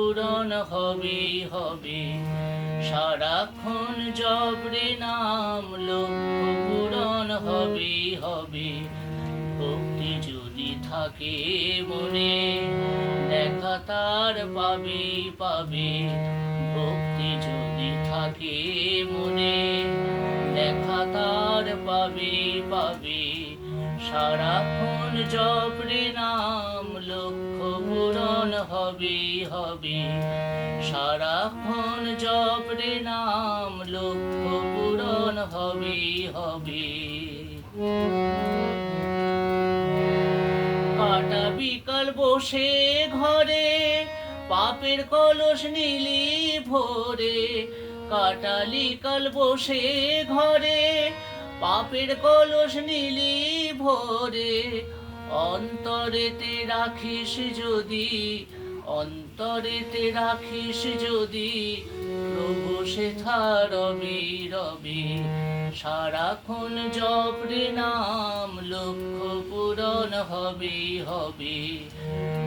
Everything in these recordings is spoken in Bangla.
পূরণ হবে হবে। সারাক্ষণ জপরে নাম লক্ষ্য পূরণ হবে হবে। ভক্তি যদি থাকে মনে দেখা তার পাবে পাবে। ভক্তি যদি থাকে মনে দেখা তার পাবে পাবে। সারাক্ষণ জপরে নাম লক্ষ্য পূরণ হবে হবে। সারাক্ষণ জপরে নাম লক্ষ্য পূরণ হবে হবে। কাটা বিকাল বসে ঘরে পাপের কলস নীলি ভোরে। কাটালি কাল বসে ঘরে পাপের কলস নীলি ভোরে। অন্তরেতে রাখিস যদি অন্তরেতে রাখিস যদি প্রভু সেথা রবি রবি। সারাক্ষণ জপরে নাম লক্ষ্য পূরণ হবে হবে।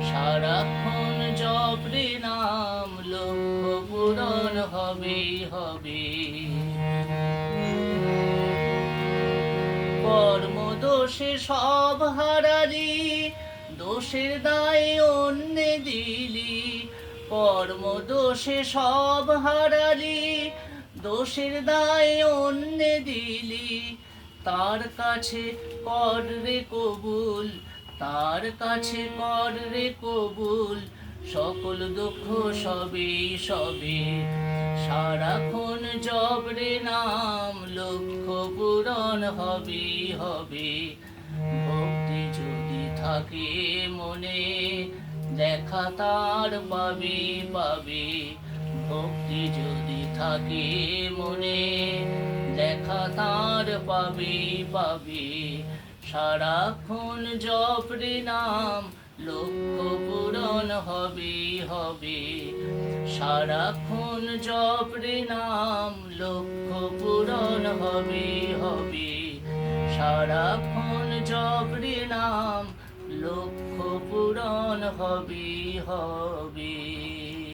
সারাক্ষণ জপরে নাম লক্ষ্য পূরণ হবে হবে। কর্ম দোষে সব হারালি দোষের দায় অন্যে দিলি। কর্ম দোষে সব হারালি দোষের দায় অন্যে দিলি। তার কাছে কর রে কবুল তার কাছে কর রে কবুল। সকল দুঃখ সবে সবে। সারাক্ষণ জপরে নাম লক্ষ্য পূরণ হবে হবে। ভক্তি যদি থাকে মনে দেখা তার পাবে পাবে। ভক্তি যদি থাকে মনে দেখা তার পাবে পাবে। সারাক্ষণ জপরে নাম লক্ষ্য পূরণ হবে হবে। সারাক্ষণ জপরে নাম লক্ষ্য পূরণ হবে হবে। সারাক্ষণ জপরে নাম লক্ষ্য পূরণ হবে হবে।